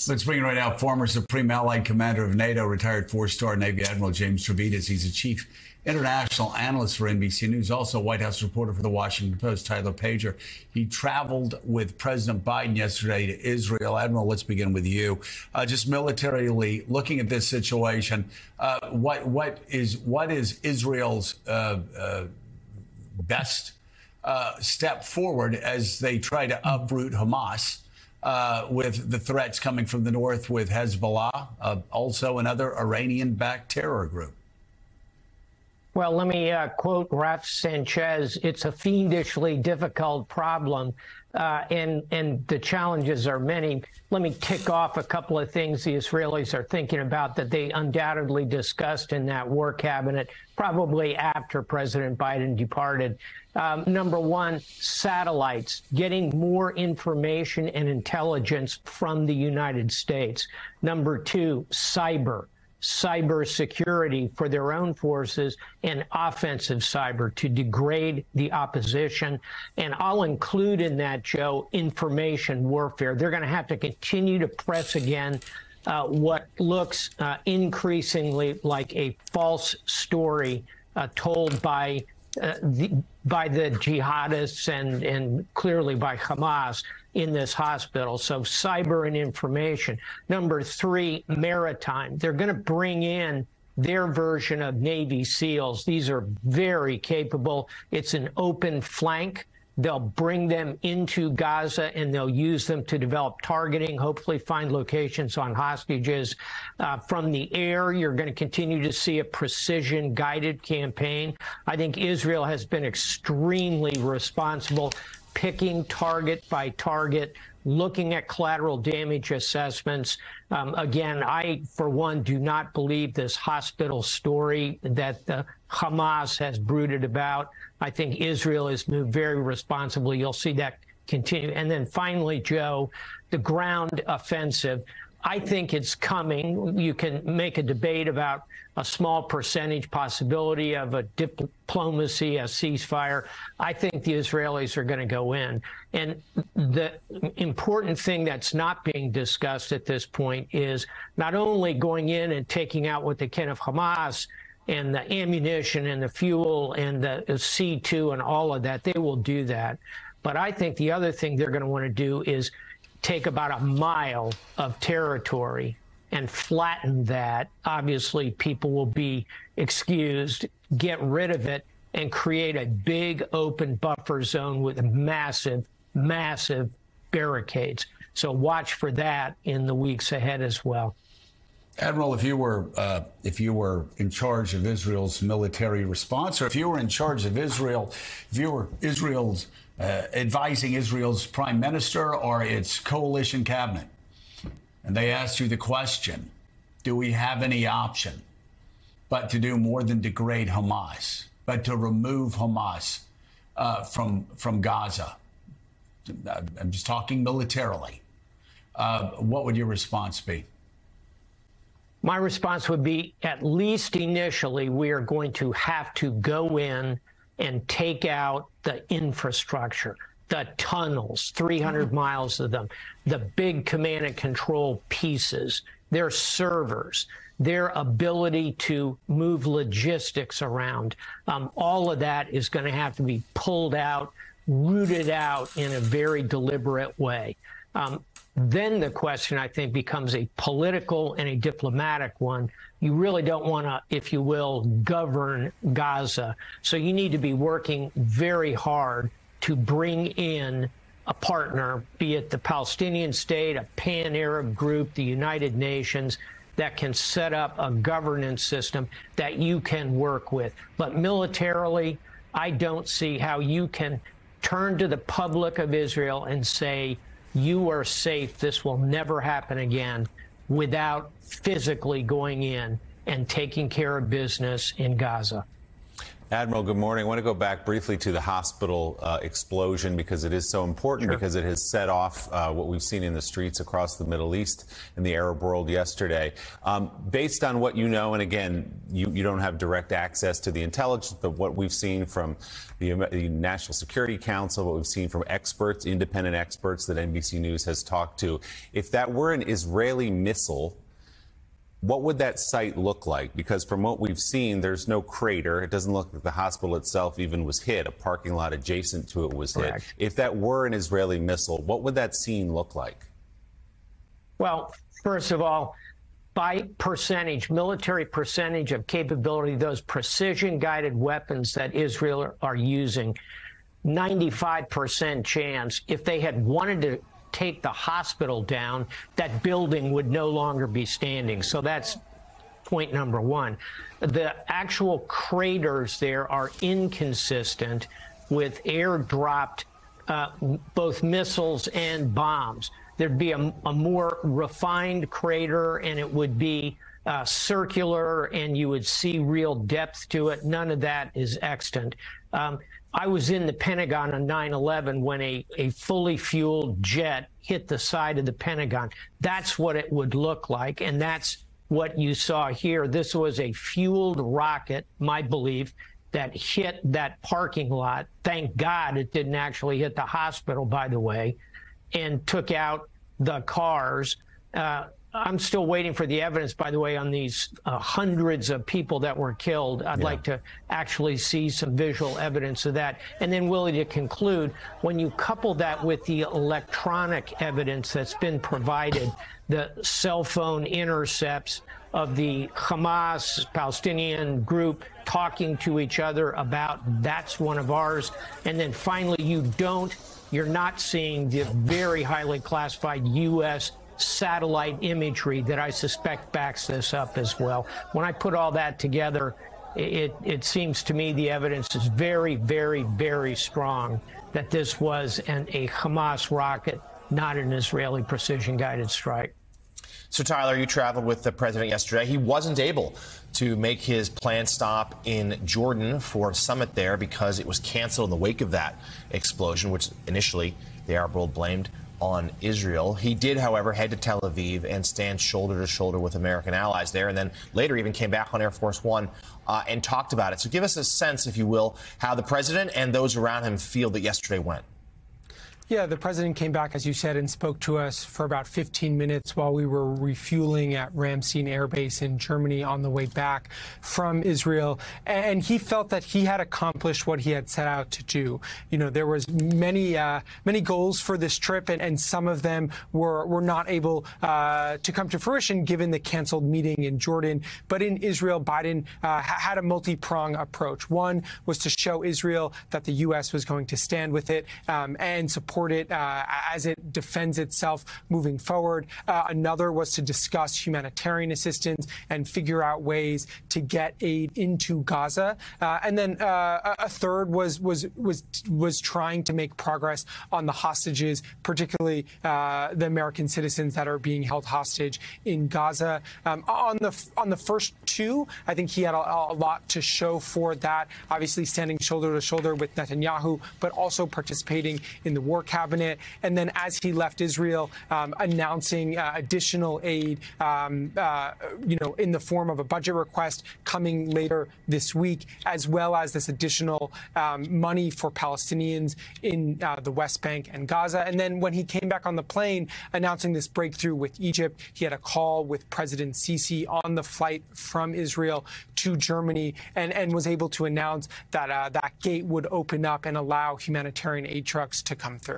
Let's bring in right now former Supreme Allied Commander of NATO, retired four-star Navy Admiral James Stavridis. He's the chief international analyst for NBC News, also White House reporter for the Washington Post, Tyler Pager. He traveled with President Biden yesterday to Israel. Admiral, let's begin with you. Just militarily looking at this situation, what is Israel's best step forward as they try to uproot Hamas? With the threats coming from the north with Hezbollah, also another Iranian-backed terror group. Well, let me quote Raf Sanchez. It's a fiendishly difficult problem, and the challenges are many. Let me tick off a couple of things the Israelis are thinking about that they undoubtedly discussed in that war cabinet, probably after President Biden departed. Number one, satellites, getting more information and intelligence from the United States. Number two, cyber security for their own forces, and offensive cyber to degrade the opposition. And I'll include in that, Joe, information warfare. They're going to have to continue to press again what looks increasingly like a false story told by the jihadists and clearly by Hamas in this hospital. So cyber and information. Number three, maritime. They're going to bring in their version of Navy SEALs. These are very capable. It's an open flank. They'll bring them into Gaza and they'll use them to develop targeting, hopefully find locations on hostages. From the air, you're going to continue to see a precision-guided campaign. I think Israel has been extremely responsible, picking target by target, looking at collateral damage assessments. Again, I, for one, do not believe this hospital story that the Hamas has brooded about. I think Israel has moved very responsibly. You'll see that continue. And then finally, Joe, the ground offensive. I think it's coming. You can make a debate about a small percentage possibility of a diplomacy, a ceasefire. I think the Israelis are going to go in. And the important thing that's not being discussed at this point is not only going in and taking out what they can of Hamas and the ammunition and the fuel and the C2 and all of that. They will do that. But I think the other thing they're going to want to do is take about a mile of territory and flatten that. Obviously, people will be excused, get rid of it, and create a big open buffer zone with massive, massive barricades. So watch for that in the weeks ahead as well. Admiral, if you were in charge of Israel's military response, or if you were in charge of Israel, if you were advising Israel's prime minister or its coalition cabinet, and they asked you the question, do we have any option but to do more than degrade Hamas, but to remove Hamas from Gaza? I'm just talking militarily. What would your response be? My response would be, at least initially, we are going to have to go in and take out the infrastructure, the tunnels, 300 miles of them, the big command and control pieces, their servers, their ability to move logistics around. All of that is going to have to be pulled out, rooted out in a very deliberate way. Then the question, I think, becomes a political and a diplomatic one. You really don't want to, if you will, govern Gaza. So you need to be working very hard to bring in a partner, be it the Palestinian state, a pan-Arab group, the United Nations, that can set up a governance system that you can work with. But militarily, I don't see how you can turn to the public of Israel and say, you are safe, this will never happen again, without physically going in and taking care of business in Gaza. Admiral, good morning. I want to go back briefly to the hospital explosion because it is so important, because it has set off what we've seen in the streets across the Middle East and the Arab world yesterday. Based on what you know, and again, you don't have direct access to the intelligence, but what we've seen from the National Security Council, what we've seen from experts, independent experts that NBC News has talked to, if that were an Israeli missile, what would that site look like? Because from what we've seen, there's no crater. It doesn't look like the hospital itself even was hit. A parking lot adjacent to it was hit. If that were an Israeli missile, what would that scene look like? Well, first of all, by percentage, military percentage of capability, those precision-guided weapons that Israel are using, 95% chance, if they had wanted to take the hospital down, that building would no longer be standing. So that's point number one. The actual craters there are inconsistent with airdropped both missiles and bombs. There'd be a more refined crater, and it would be circular, and you would see real depth to it. None of that is extant. I was in the Pentagon on 9/11 when a fully fueled jet hit the side of the Pentagon. That's what it would look like, and that's what you saw here. This was a fueled rocket, my belief, that hit that parking lot. Thank God it didn't actually hit the hospital, by the way, and took out the cars. I'm still waiting for the evidence, by the way, on these hundreds of people that were killed. I'd like to actually see some visual evidence of that. And then, Willie, to conclude, when you couple that with the electronic evidence that's been provided, the cell phone intercepts of the Hamas Palestinian group talking to each other about that's one of ours, and then finally you're not seeing the very highly classified U.S. satellite imagery that I suspect backs this up as well. When I put all that together, it seems to me the evidence is very, very, very strong that this was a Hamas rocket, not an Israeli precision-guided strike. So, Tyler, you traveled with the president yesterday. He wasn't able to make his planned stop in Jordan for a summit there because it was canceled in the wake of that explosion, which initially the Arab world blamed on Israel. He did, however, head to Tel Aviv and stand shoulder to shoulder with American allies there, and then later even came back on Air Force One and talked about it. So give us a sense, if you will, how the president and those around him feel that yesterday went. Yeah, the president came back, as you said, and spoke to us for about 15 minutes while we were refueling at Ramstein Air Base in Germany on the way back from Israel. And he felt that he had accomplished what he had set out to do. You know, there was many goals for this trip, and some of them were not able to come to fruition given the canceled meeting in Jordan. But in Israel, Biden had a multi-pronged approach. One was to show Israel that the U.S. was going to stand with it and support it as it defends itself moving forward. Another was to discuss humanitarian assistance and figure out ways to get aid into Gaza. And then a third was trying to make progress on the hostages, particularly the American citizens that are being held hostage in Gaza. On the first two, I think he had a lot to show for that. Obviously, standing shoulder to shoulder with Netanyahu, but also participating in the war cabinet. And then as he left Israel, announcing additional aid, in the form of a budget request coming later this week, as well as this additional money for Palestinians in the West Bank and Gaza. And then when he came back on the plane announcing this breakthrough with Egypt, he had a call with President Sisi on the flight from Israel to Germany and was able to announce that that gate would open up and allow humanitarian aid trucks to come through.